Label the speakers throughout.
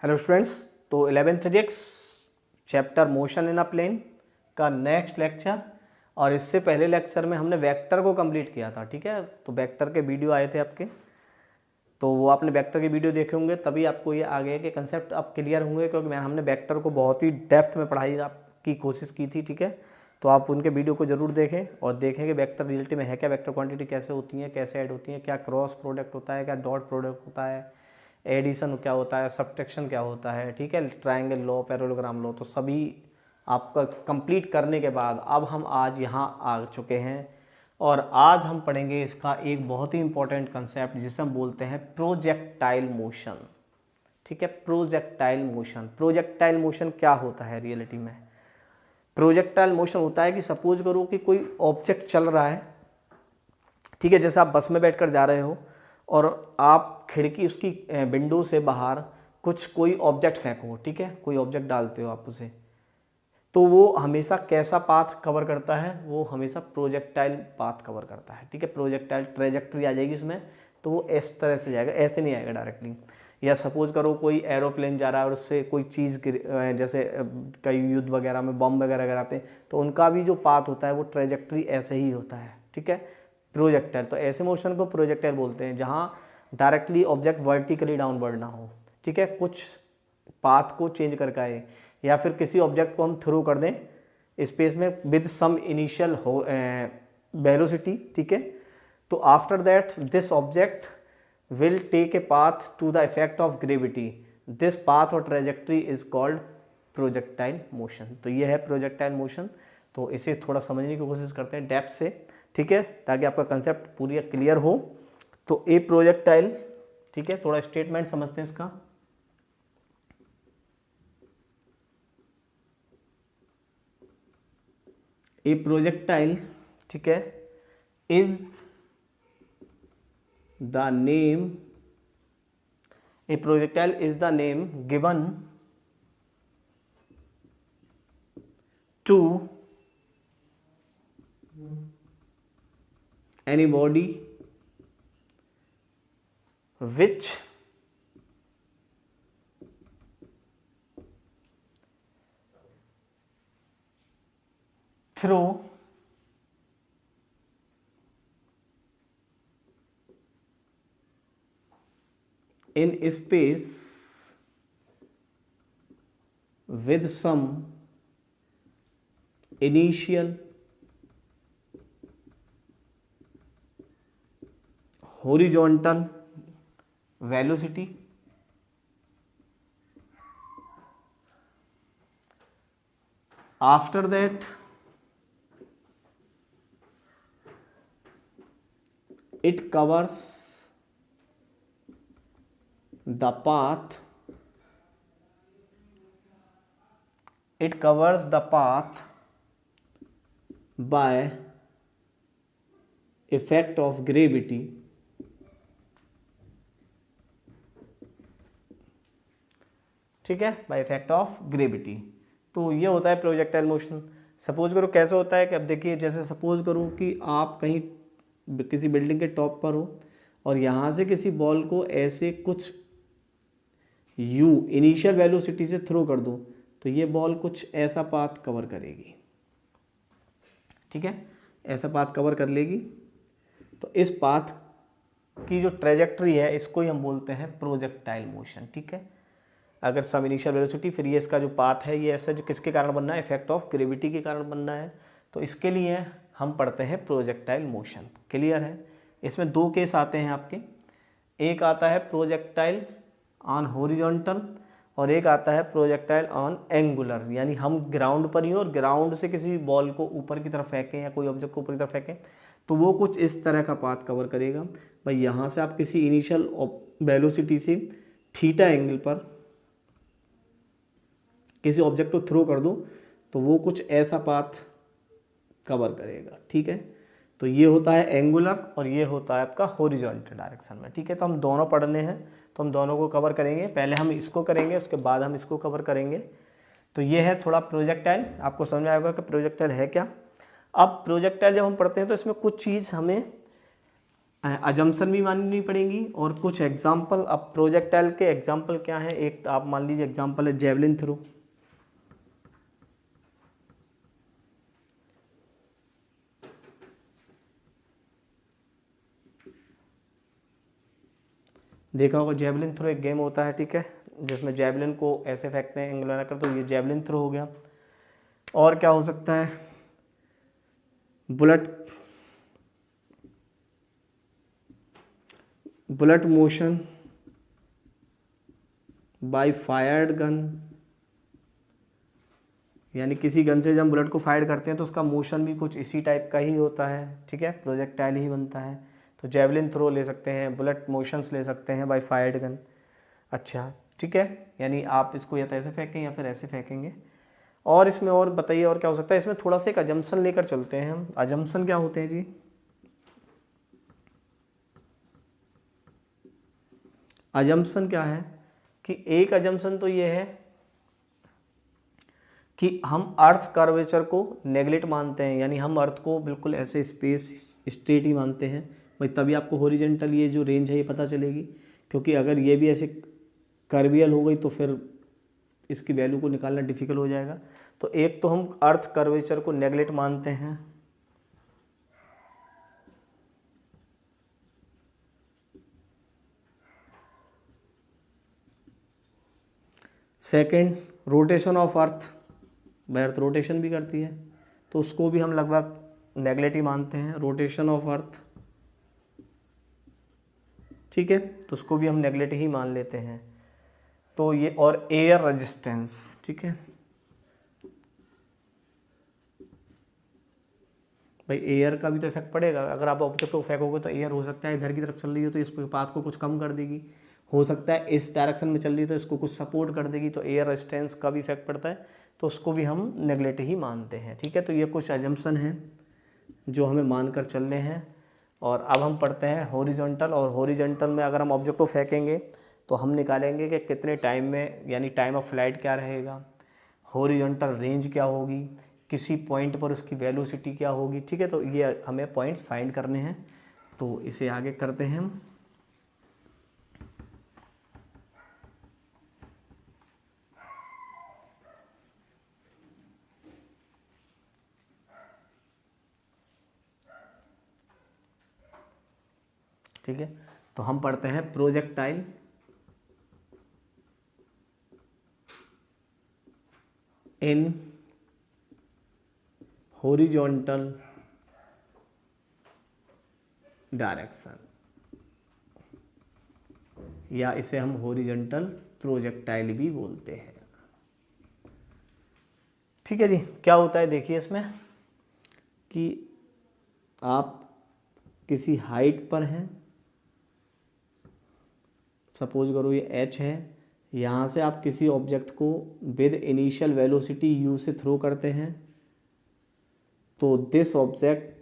Speaker 1: Hello students, तो 11th physics chapter motion in a plane का next lecture. और इससे पहले लेक्चर में हमने वेक्टर को कंप्लीट किया था। ठीक है, तो वेक्टर के वीडियो आए थे आपके, तो वो आपने वेक्टर के वीडियो देखे होंगे, तभी आपको ये आगे के कंसेप्ट अब क्लियर होंगे, क्योंकि हमने वेक्टर को बहुत ही डेप्थ में पढ़ाई की कोशिश की थी। ठीक है, तो आप उनके वीडियो को जरूर देखें और देखें कि वेक्टर रियलिटी में है क्या, वेक्टर क्वांटिटी कैसे होती है, कैसे ऐड होती है, क्या क्रॉस प्रोडक्ट होता है, क्या डॉट प्रोडक्ट होता है, एडिशन क्या होता है, सब्ट्रैक्शन क्या होता है। ठीक है, ट्रायंगल लॉ, पैरेललोग्राम लॉ, तो सभी आपका कंप्लीट करने के बाद अब हम आज यहाँ आ चुके हैं और आज हम पढ़ेंगे इसका एक बहुत ही इंपॉर्टेंट कंसेप्ट जिसे हम बोलते हैं प्रोजेक्टाइल मोशन। ठीक है, प्रोजेक्टाइल मोशन। प्रोजेक्टाइल मोशन क्या होता है रियलिटी में? प्रोजेक्टाइल मोशन होता है कि सपोज करो कि कोई ऑब्जेक्ट चल रहा है। ठीक है, जैसे आप बस में बैठकर जा रहे हो और आप खिड़की उसकी विंडो से बाहर कुछ कोई ऑब्जेक्ट फेंको। ठीक है, कोई ऑब्जेक्ट डालते हो आप उसे, तो वो हमेशा कैसा पाथ कवर करता है? वो हमेशा प्रोजेक्टाइल पाथ कवर करता है। ठीक है, प्रोजेक्टाइल ट्रेजेक्ट्री आ जाएगी उसमें, तो वो इस तरह से जाएगा, ऐसे नहीं आएगा डायरेक्टली। या सपोज करो कोई एरोप्लेन जा रहा है और उससे कोई चीज़ जैसे कई युद्ध वगैरह में बम वगैरह गिराते हैं, तो उनका भी जो पाथ होता है वो ट्रेजेक्ट्री ऐसे ही होता है। ठीक है, प्रोजेक्टाइल, तो ऐसे मोशन को प्रोजेक्टाइल बोलते हैं जहाँ डायरेक्टली ऑब्जेक्ट वर्टिकली डाउनवर्ड ना हो। ठीक है, कुछ पाथ को चेंज करके आए, या फिर किसी ऑब्जेक्ट को हम थ्रो कर दें स्पेस में विद सम इनिशियल वेलोसिटी। ठीक है, तो after that this object will take a path to the effect of gravity. This path और trajectory is called projectile motion. तो ये है प्रोजेक्टाइल मोशन। तो इसे थोड़ा समझने की कोशिश करते हैं डेप्थ से, ठीक है, ताकि आपका कंसेप्ट पूरी क्लियर हो। तो ए प्रोजेक्टाइल, ठीक है, थोड़ा स्टेटमेंट समझते हैं इसका। ए प्रोजेक्टाइल, ठीक है, is the name, a projectile is the name given to any body which through in space with some initial horizontal velocity after that it covers the path, it covers the path by effect of gravity, ठीक है, bye effect of gravity. तो ये होता है projectile motion. Suppose करो कैसे होता है कि अब देखिए, जैसे सपोज करो कि आप कहीं किसी बिल्डिंग के टॉप पर हो और यहाँ से किसी बॉल को ऐसे कुछ यू इनिशियल वेलोसिटी से थ्रो कर दो, तो ये बॉल कुछ ऐसा पाथ कवर करेगी। ठीक है, ऐसा पाथ कवर कर लेगी। तो इस पाथ की जो ट्रेजेक्ट्री है इसको ही हम बोलते हैं प्रोजेक्टाइल मोशन। ठीक है, अगर सम इनिशियल वेलोसिटी, फिर ये इसका जो पाथ है ये ऐसा जो किसके कारण बनना है? इफेक्ट ऑफ ग्रेविटी के कारण बनना है। तो इसके लिए हम पढ़ते हैं प्रोजेक्टाइल मोशन। क्लियर है? इसमें दो केस आते हैं आपके, एक आता है प्रोजेक्टाइल ऑन हॉरिजॉन्टल और एक आता है प्रोजेक्टाइल ऑन एंगुलर। यानी हम ग्राउंड पर ही हो और ग्राउंड से किसी बॉल को ऊपर की तरफ फेंकें या कोई ऑब्जेक्ट को ऊपर की तरफ फेंकें, तो वो कुछ इस तरह का पाथ कवर करेगा। भाई यहाँ से आप किसी इनिशियल वेलोसिटी से थीटा एंगल पर किसी ऑब्जेक्ट को थ्रो कर दो, तो वो कुछ ऐसा पाथ कवर करेगा। ठीक है, तो ये होता है एंगुलर और ये होता है आपका हॉरिजॉन्टल डायरेक्शन में। ठीक है, तो हम दोनों पढ़ने हैं, तो हम दोनों को कवर करेंगे। पहले हम इसको करेंगे, उसके बाद हम इसको कवर करेंगे। तो ये है थोड़ा प्रोजेक्टाइल, आपको समझ में आएगा कि प्रोजेक्टाइल है क्या। अब प्रोजेक्टाइल जब हम पढ़ते हैं तो इसमें कुछ चीज़ हमें अजम्पशन भी माननी पड़ेंगी और कुछ एग्जाम्पल। अब प्रोजेक्टाइल के एग्जाम्पल क्या हैं, एक आप मान लीजिए एग्जाम्पल है जेवलिन थ्रो। देखा होगा जेवलिन थ्रो एक गेम होता है, ठीक है, जिसमें जेवलिन को ऐसे फेंकते हैं एंगल बनाकर, तो ये जेवलिन थ्रो हो गया। और क्या हो सकता है, bullet motion by fired gun, यानी किसी गन से जब हम बुलेट को फायर करते हैं तो उसका मोशन भी कुछ इसी टाइप का ही होता है, ठीक है, प्रोजेक्टाइल ही बनता है। तो जेवलिन थ्रो ले सकते हैं, बुलेट मोशंस ले सकते हैं बाय फायर्ड गन। अच्छा ठीक है, यानी आप इसको या तो ऐसे फेंकें या फिर ऐसे फेंकेंगे। और इसमें और बताइए और क्या हो सकता है, इसमें थोड़ा सा एक अजम्पशन लेकर चलते हैं हम। अजम्पशन क्या होते हैं जी, अजम्पशन क्या है कि एक अजम्पशन तो ये है कि हम अर्थ कर्वेचर को नेगलेक्ट मानते हैं, यानी हम अर्थ को बिल्कुल ऐसे स्पेस स्ट्रेट ही मानते हैं भाई, तभी आपको हॉरिजॉन्टल ये जो रेंज है ये पता चलेगी। क्योंकि अगर ये भी ऐसे कर्वियल हो गई तो फिर इसकी वैल्यू को निकालना डिफिकल्ट हो जाएगा। तो एक तो हम अर्थ कर्वेचर को नेगलेक्ट मानते हैं, सेकंड रोटेशन ऑफ अर्थ, भाई अर्थ रोटेशन भी करती है तो उसको भी हम लगभग नेगलेक्ट ही मानते हैं, रोटेशन ऑफ अर्थ, ठीक है, तो उसको भी हम नेगलेक्ट ही मान लेते हैं। तो ये और एयर रेजिस्टेंस, ठीक है भाई, एयर का भी तो इफेक्ट पड़ेगा। अगर आप ऑब्जेक्ट को फेंकोगे तो एयर हो सकता है इधर की तरफ चल रही है तो इस पाथ को कुछ कम कर देगी, हो सकता है इस डायरेक्शन में चल रही है तो इसको कुछ सपोर्ट कर देगी, तो एयर रेजिस्टेंस का भी इफेक्ट पड़ता है, तो उसको भी हम नेगलेक्ट ही मानते हैं, ठीक है। तो ये कुछ अजम्पशन हैं जो हमें मानकर चलने हैं। और अब हम पढ़ते हैं हॉरिजॉन्टल, और हॉरिजॉन्टल में अगर हम ऑब्जेक्ट को फेंकेंगे तो हम निकालेंगे कि कितने टाइम में, यानी टाइम ऑफ फ्लाइट क्या रहेगा, हॉरिजॉन्टल रेंज क्या होगी, किसी पॉइंट पर उसकी वेलोसिटी क्या होगी, ठीक है। तो ये हमें पॉइंट्स फाइंड करने हैं, तो इसे आगे करते हैं हम। ठीक है, तो हम पढ़ते हैं प्रोजेक्टाइल इन हॉरिजॉन्टल डायरेक्शन, या इसे हम हॉरिजॉन्टल प्रोजेक्टाइल भी बोलते हैं, ठीक है जी। क्या होता है देखिए इसमें कि आप किसी हाइट पर हैं, सपोज करो ये h है, यहाँ से आप किसी ऑब्जेक्ट को विद इनिशियल वेलोसिटी u से थ्रो करते हैं, तो this object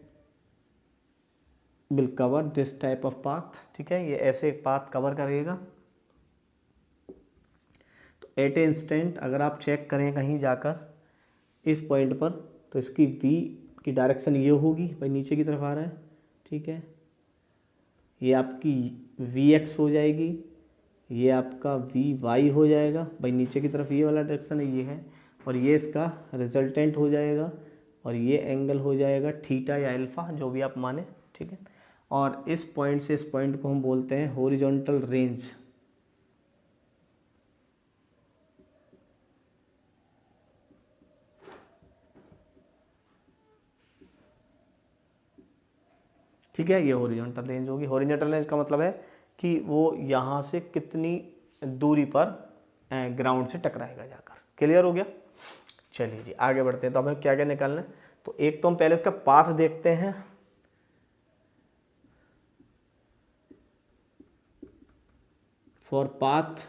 Speaker 1: will cover this type of path, ठीक है, ये ऐसे एक पाथ कवर करेगा। तो एट ए इंस्टेंट अगर आप चेक करें कहीं जाकर इस पॉइंट पर, तो इसकी v की डायरेक्शन ये होगी, भाई नीचे की तरफ आ रहा है, ठीक है, ये आपकी vx हो जाएगी, ये आपका vy हो जाएगा, भाई नीचे की तरफ ये वाला डायरेक्शन है ये है, और ये इसका रिजल्टेंट हो जाएगा, और ये एंगल हो जाएगा थीटा या अल्फा, जो भी आप माने, ठीक है। और इस पॉइंट से इस पॉइंट को हम बोलते हैं हॉरिजॉन्टल रेंज, ठीक है, ये हॉरिजॉन्टल रेंज होगी। हॉरिजॉन्टल रेंज का मतलब है कि वो यहाँ से कितनी दूरी पर ग्राउंड से टकराएगा जाकर। क्लियर हो गया, चलिए जी आगे बढ़ते हैं। तो हमें क्या क्या निकालना है, तो एक तो हम पहले इसका पाथ देखते हैं, फॉर पाथ।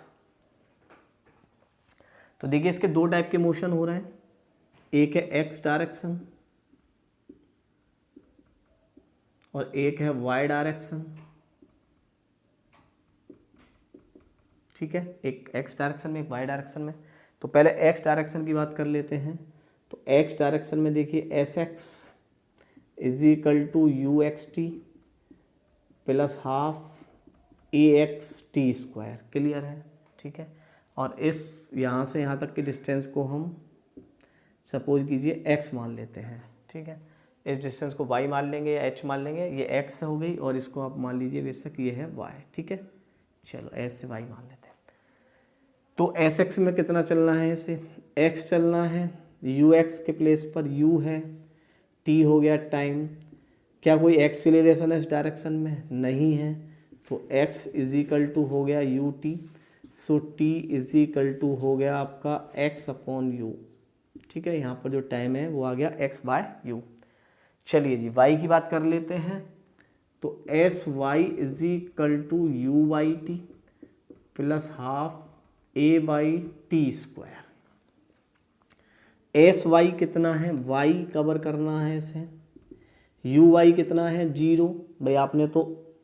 Speaker 1: तो देखिए इसके दो टाइप के मोशन हो रहे हैं, एक है एक्स डायरेक्शन और एक है वाई डायरेक्शन, ठीक है, एक एक्स डायरेक्शन में एक वाई डायरेक्शन में। तो पहले एक्स डायरेक्शन की बात कर लेते हैं। तो एक्स डायरेक्शन में देखिए S X is equal to U X T, plus half A X T square. Clear है, ठीक है। और इस यहाँ से यहाँ तक की डिस्टेंस को हम सपोज कीजिए x मान लेते हैं, ठीक है। इस डिस्टेंस को y मान लेंगे या h मान लेंगे, ये x हो गई और इसको आप मान लीजिए बेशक ये है y, ठीक है। चलो s से y मान लेते हैं। तो एस एक्स में कितना चलना है, इसे x चलना है, यू एक्स के प्लेस पर u है, t हो गया टाइम। क्या कोई एक्सीलरेशन है इस डायरेक्शन में? नहीं है। तो x इज इक्वल टू हो गया u t, so t is equal to हो गया आपका x अपॉन यू, ठीक है। यहाँ पर जो टाइम है वो आ गया x बाय यू। चलिए जी y की बात कर लेते हैं। तो s y is equal to u by t plus half a by t square. S y कितना है, वाई कवर करना है इसे। यू वाई कितना है, 0। भाई आपने तो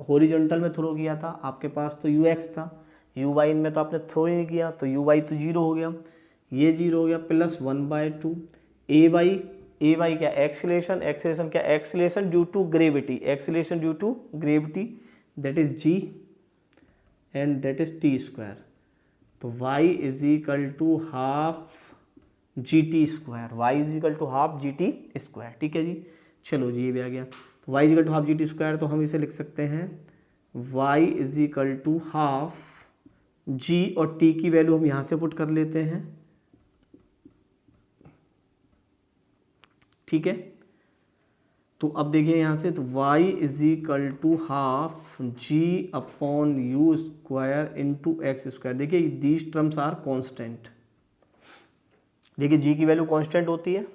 Speaker 1: हॉरिजॉन्टल में थ्रो किया था, आपके पास तो यू एक्स था, यू वाई में तो आपने थ्रो ही नहीं किया, तो यू वाई तो 0 हो गया, ये 0 हो गया, प्लस 1/2 ए वाई क्या, एक्सीलरेशन, एक्सीलरेशन क्या, acceleration due to gravity, acceleration due to gravity that is g and that is t square. तो y is equal to half g T square, y is equal to half g T square, ठीक है जी। चलो जी ये भी आ गया। तो y is equal to half g T square, तो हम इसे लिख सकते हैं y is equal to half g, और t की वैल्यू हम यहाँ से पुट कर लेते हैं, ठीक है। तो अब देखिए यहाँ से, तो y is equal to half g upon u square into x square. देखिए दीज टर्म्स आर कांस्टेंट। देखिए g की वैल्यू कांस्टेंट होती है,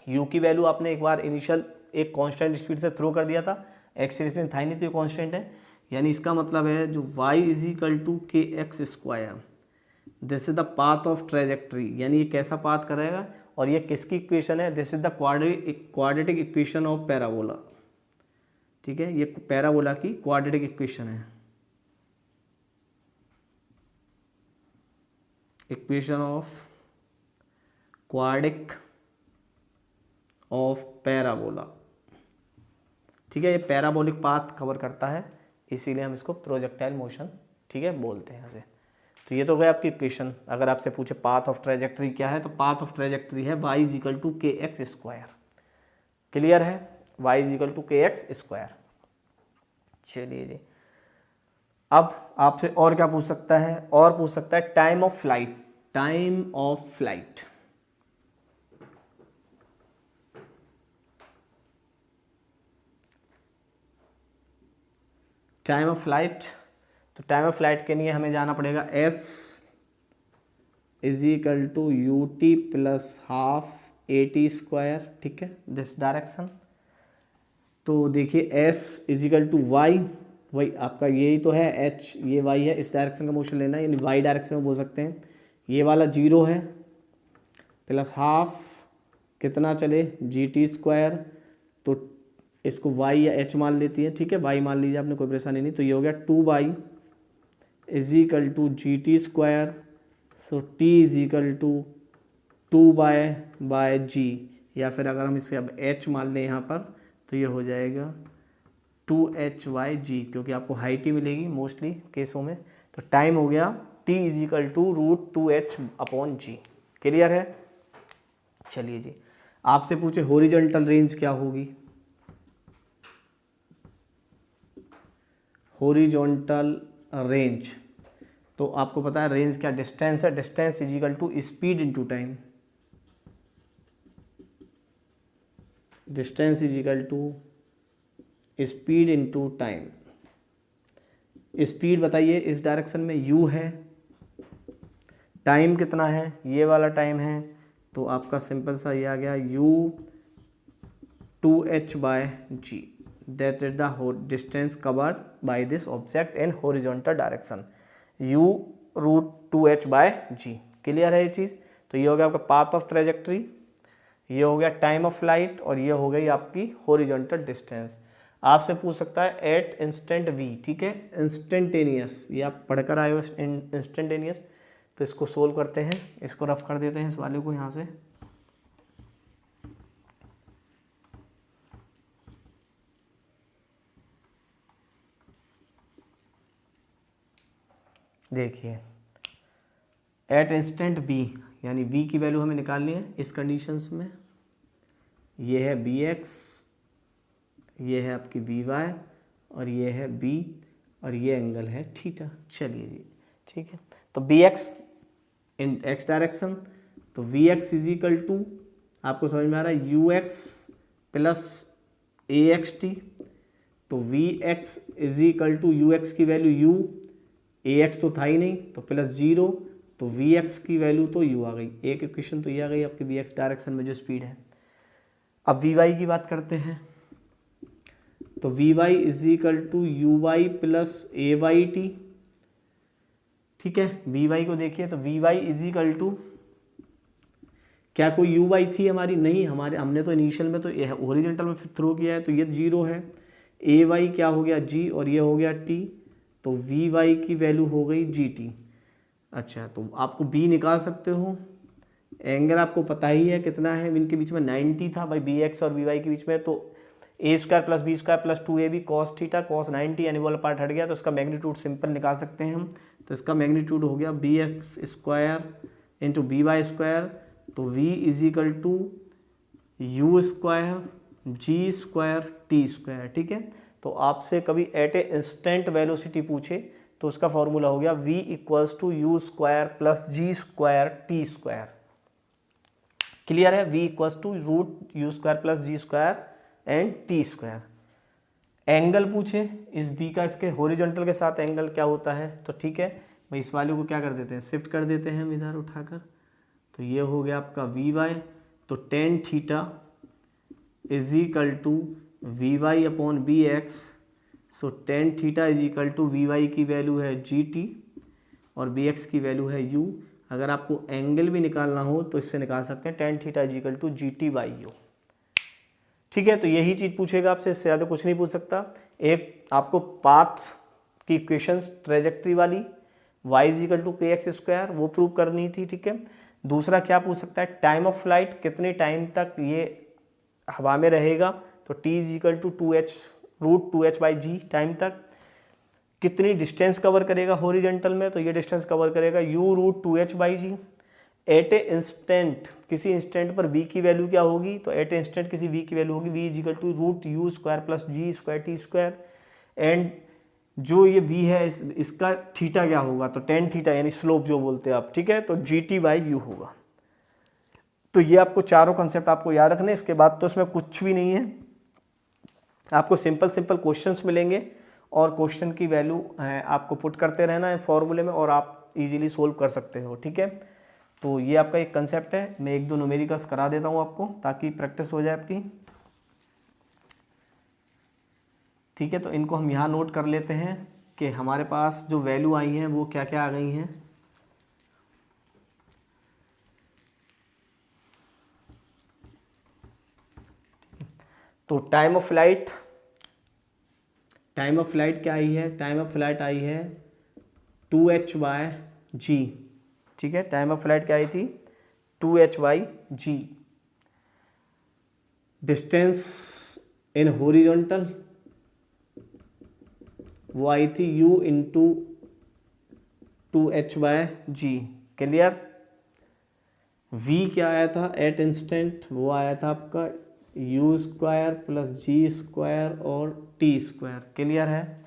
Speaker 1: u की वैल्यू आपने एक बार इनिशियल एक कांस्टेंट स्पीड से थ्रो कर दिया था, एक्सीलरेशन था ही नहीं तो ये कांस्टेंट है। यानी इसका मतलब है जो y is equal to k x square, this is the path of trajectory, यानी ये कैसा पाथ करेगा, और ये किसकी इक्वेशन है, this is the quadratic equation of parabola, ठीक है। ये पैराबोला की क्वाड्रेटिक इक्वेशन है, equation of quadric of parabola, ठीक है। ये पैराबोलिक पाथ कवर करता है, इसीलिए हम इसको प्रोजेक्टाइल मोशन, ठीक है, बोलते हैं यहाँ से। तो ये तो गया आपकी इक्वेशन। अगर आपसे पूछे पाथ ऑफ ट्रेजेक्ट्री क्या है, तो पाथ ऑफ ट्रेजेक्ट्री है y is equal to k x square. Clear है, y is equal to k x square. चलिए जी, अब आपसे और क्या पूछ सकता है, और पूछ सकता है time of flight, time of flight. Time of flight, तो टाइम ऑफ फ्लाइट के लिए हमें जाना पड़ेगा s is equal to u t plus half a t square, ठीक है, दिस डायरेक्शन। तो देखिए s is equal to y, वही आपका यही तो है h, ये y है, इस डायरेक्शन का मोशन लेना है, यानी y डायरेक्शन में बोल सकते हैं। ये वाला 0 है, प्लस हाफ कितना चले जी टी स्क्वायर, तो इसको y या h मान लेती है, ठीक है, y मान लीजिए आपने, कोई परेशानी नहीं। तो ये हो गया 2y is equal to G T square, so t is equal to 2 by G, या फिर अगर हम इसे अब h मान लें यहाँ पर, तो ये हो जाएगा 2h/g, क्योंकि आपको हाइट ही मिलेगी मोस्टली केसों में। तो टाइम हो गया t is equal to √2h/g। Clear है। चलिए जी, आपसे पूछे हॉरिजॉन्टल रेंज क्या होगी, हॉरिजॉन्टल रेंज, तो आपको पता है रेंज क्या, डिस्टेंस है, distance is equal to speed into time, distance is equal to speed into time. Speed बताइए, इस डायरेक्शन में u है, टाइम कितना है, ये वाला टाइम है, तो आपका सिंपल सा ये आ गया u 2h/g, that is the distance covered by this object in horizontal direction, u √2h/g। Clear है ये चीज़। तो ये हो गया आपका पाथ ऑफ ट्रेजेक्ट्री, ये हो गया टाइम ऑफ फ्लाइट, और ये हो गई आपकी हॉरिजॉन्टल डिस्टेंस। आपसे पूछ सकता है एट इंस्टेंट v, ठीक है, इंस्टेंटेनियस, ये आप पढ़कर आए हो इंस्टेंटेनियस। तो इसको सोल्व करते हैं, इसको रफ कर देते हैं इस वाले को यहाँ से। देखिए एट इंस्टेंट बी, यानी v की वैल्यू हमें निकालनी है इस कंडीशंस में। ये है बी एक्स, ये है आपकी वी वाई, और ये है बी, और ये एंगल है थीटा। चलिए जी ठीक है, तो B X in X direction, तो V X is equal to, आपको समझ में आ रहा है, U X plus A X T. तो V X is equal to U X की वैल्यू यू, ए एक्स तो था ही नहीं तो प्लस जीरो, तो वी एक्स की वैल्यू तो यू आ गई। एक इक्वेशन तो ये आ गई आपकी वी एक्स डायरेक्शन में जो स्पीड है। अब वी वाई की बात करते हैं, तो v y is equal to u y plus a y t. ठीक है, वी वाई को देखिए, तो v y is equal to, क्या कोई यू वाई थी हमारी? नहीं, हमारे हमने तो इनिशियल में तो ओरिजेंटल में थ्रो किया है, तो ये जीरो है। ए वाई क्या हो गया? जी, और ये हो गया टी, तो वी वाई की वैल्यू हो गई जी टी। अच्छा, तो आपको बी निकाल सकते हो। एंगल आपको पता ही है कितना है इनके बीच में, 90 था भाई बी एक्स और वी वाई के बीच में। तो A square plus B square plus 2ab cos theta cos 90, यानी वाला पार्ट हट गया, तो इसका मैग्नीट्यूड सिंपल निकाल सकते हैं हम। तो इसका मैग्नीट्यूड हो गया b x square into b y square, तो v is equal to u square g square t square. ठीक है, तो आपसे कभी एट ए इंस्टेंट वेलोसिटी पूछे तो उसका फॉर्मूला हो गया v equals to u square plus g square t square. Clear है? v equals to root u square plus g square and t square. Angle पूछे इस b का, इसके हॉरिजॉन्टल के साथ एंगल क्या होता है, तो ठीक है भाई इस वाले को क्या कर देते हैं, शिफ्ट कर देते हैं हम इधर उठाकर। तो ये हो गया आपका वी वाई, तो tan theta is equal to v y upon b x. So tan theta is equal to v y की वैल्यू है जी टी और बी एक्स की वैल्यू है यू। अगर आपको एंगल भी निकालना हो तो इससे निकाल सकते हैं, tan theta is equal to ji t by u. ठीक है, तो यही चीज़ पूछेगा आपसे, इससे ज़्यादा कुछ नहीं पूछ सकता। एक आपको पाथ की इक्वेशंस ट्रेजेक्ट्री वाली y is equal to k x square वो प्रूव करनी थी। ठीक है, दूसरा क्या पूछ सकता है, टाइम ऑफ फ्लाइट, कितने टाइम तक ये हवा में रहेगा, तो t is equal to two h root two h by g time तक। कितनी डिस्टेंस कवर करेगा हॉरिजॉन्टल में, तो ये डिस्टेंस कवर करेगा u root two h by g. At a instant, किसी इंस्टेंट पर v की वैल्यू क्या होगी, तो एट ए इंस्टेंट किसी v की वैल्यू होगी v is equal to root u square plus g square t square. And जो ये v है इसका थीटा क्या होगा, तो टेन थीटा यानी स्लोप जो बोलते हैं आप। ठीक है, तो जी टी बाई यू होगा। तो ये आपको चारों कंसेप्ट आपको याद रखने, इसके बाद तो इसमें कुछ भी नहीं है। आपको सिंपल सिंपल क्वेश्चंस मिलेंगे और क्वेश्चन की वैल्यू आपको पुट करते रहना है फॉर्मूले में और आप इजीली सोल्व कर सकते हो। ठीक है, तो ये आपका एक कंसेप्ट है। मैं एक दो न्यूमेरिकल्स करा देता हूँ आपको ताकि प्रैक्टिस हो जाए आपकी। ठीक है, तो इनको हम यहाँ नोट कर लेते हैं कि हमारे पास जो वैल्यू आई हैं वो क्या क्या आ गई हैं। तो टाइम ऑफ फ्लाइट क्या आई है, टाइम ऑफ फ्लाइट आई है 2h/g। ठीक है, टाइम ऑफ फ्लाइट क्या आई थी, 2h/g। डिस्टेंस इन हॉरिजॉन्टल वो आई थी u into 2h/g। Clear? v क्या आया था एट इंस्टेंट, वो आया था आपका u square plus g square और टी स्क्वायर। क्लियर है?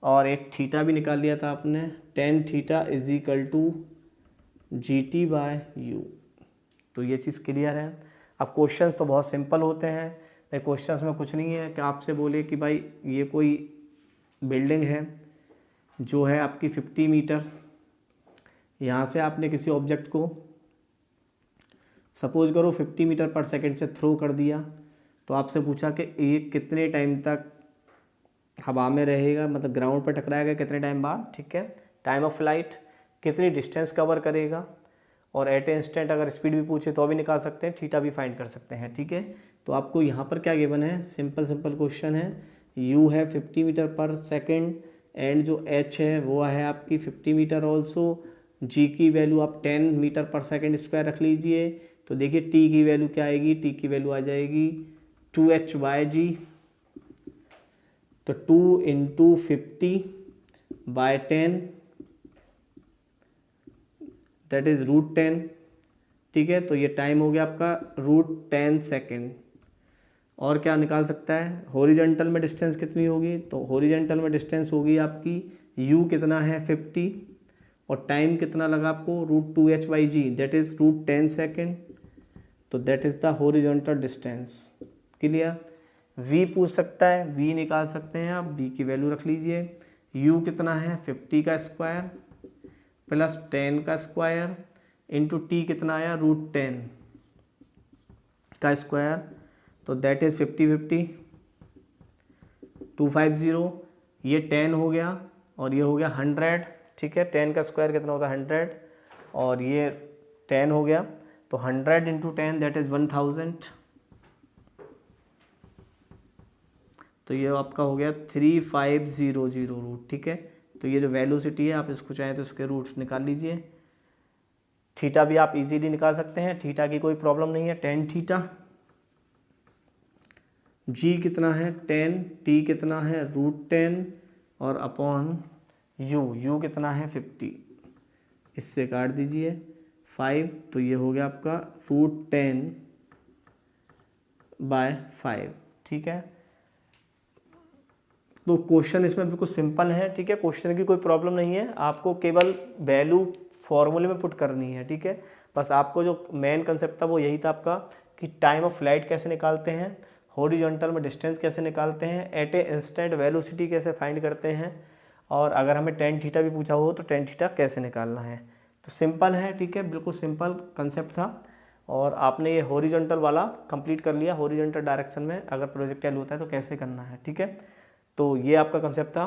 Speaker 1: और एक थीटा भी निकाल लिया था आपने, tan theta is equal to ji t by u. तो ये चीज़ क्लियर है। अब क्वेश्चंस तो बहुत सिंपल होते हैं, क्वेश्चंस में कुछ नहीं है कि आपसे बोले कि भाई ये कोई बिल्डिंग है जो है आपकी 50 मीटर, यहाँ से आपने किसी ऑब्जेक्ट को सपोज करो 50 मीटर पर सेकंड से थ्रो कर दिया, तो आपसे पूछा कि ये कितने टाइम तक हवा में रहेगा, मतलब ग्राउंड पर टकराएगा कितने टाइम बाद। ठीक है, टाइम ऑफ फ्लाइट, कितनी डिस्टेंस कवर करेगा, और एट ए इंस्टेंट अगर स्पीड भी पूछे तो भी निकाल सकते हैं, थीटा भी फाइंड कर सकते हैं। ठीक है, तो आपको यहाँ पर क्या गिवन है, सिंपल क्वेश्चन है, u है 50 मीटर पर सेकेंड एंड जो h है वो है आपकी 50 मीटर ऑल्सो। g की वैल्यू आप 10 मीटर पर सेकेंड स्क्वायर रख लीजिए, तो देखिए t की वैल्यू क्या आएगी, t की वैल्यू आ जाएगी 2h/g। तो 2 इंटू 50/10 दैट इज़ √10, ठीक है। तो ये टाइम हो गया आपका √10 सेकेंड। और क्या निकाल सकता है, हॉरिजॉन्टल में डिस्टेंस कितनी होगी, तो हॉरिजॉन्टल में डिस्टेंस होगी आपकी u कितना है 50, और टाइम कितना लगा आपको √2h/g, दैट इज़ √10 सेकेंड। तो that is the horizontal distance. Clear. v पूछ सकता है, v निकाल सकते हैं आप, v की वैल्यू रख लीजिए। u कितना है 50 का स्क्वायर प्लस 10 का स्क्वायर इंटू t कितना आया √10 का स्क्वायर, तो दैट इज़ 50 250, ये 10 हो गया और ये हो गया 100, ठीक है। 10 का स्क्वायर कितना होता है 100, और ये 10 हो गया, तो 100 इंटू 10 दैट इज़ 1000, तो ये आपका हो गया 3500 रूट, ठीक है। तो ये जो वेलोसिटी है आप इसको चाहें तो इसके रूट्स निकाल लीजिए। थीटा भी आप इजीली निकाल सकते हैं, थीटा की कोई प्रॉब्लम नहीं है। tan थीटा, g कितना है 10, t कितना है √10 और अपॉन u कितना है 50, इससे काट दीजिए 5, तो ये हो गया आपका √10/5, ठीक है। तो क्वेश्चन इसमें बिल्कुल सिंपल है, ठीक है। क्वेश्चन की कोई प्रॉब्लम नहीं है, आपको केवल वैल्यू फॉर्मूले में पुट करनी है, ठीक है। बस आपको जो मेन कंसेप्ट था वो यही था आपका कि टाइम ऑफ फ्लाइट कैसे निकालते हैं, हॉरिजॉन्टल में डिस्टेंस कैसे निकालते हैं, एट ए इंस्टेंट वेलोसिटी कैसे फाइंड करते हैं, और अगर हमें tan थीटा भी पूछा हो तो tan थीटा कैसे निकालना है। तो सिंपल है, ठीक है, बिल्कुल सिंपल कंसेप्ट था। और आपने ये हॉरिजॉन्टल वाला कंप्लीट कर लिया, हॉरिजॉन्टल डायरेक्शन में अगर प्रोजेक्टाइल होता है तो कैसे करना है, ठीक है। तो ये आपका कंसेप्ट था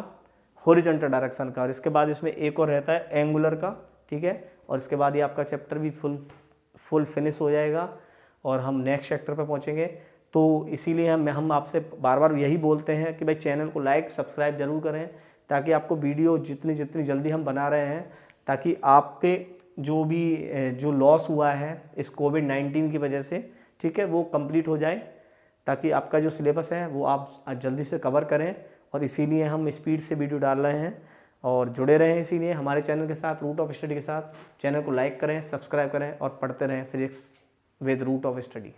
Speaker 1: हॉरिजॉन्टल डायरेक्शन का। और इसके बाद इसमें एक और रहता है एंगुलर का, ठीक है। और इसके बाद ये आपका चैप्टर भी फुल फिनिश हो जाएगा और हम नेक्स्ट चैप्टर पर पहुंचेंगे। तो इसीलिए हम आपसे बार बार यही बोलते हैं कि भाई चैनल को लाइक सब्सक्राइब जरूर करें, ताकि आपको वीडियो जितनी जल्दी हम बना रहे हैं, ताकि आपके जो लॉस हुआ है इस कोविड-19 की वजह से, ठीक है, वो कंप्लीट हो जाए, ताकि आपका जो सिलेबस है वो आप जल्दी से कवर करें। और इसीलिए हम स्पीड से वीडियो डाल रहे हैं और जुड़े रहें इसीलिए हमारे चैनल के साथ, रूट ऑफ स्टडी के साथ। चैनल को लाइक करें, सब्सक्राइब करें और पढ़ते रहें physics with root of study.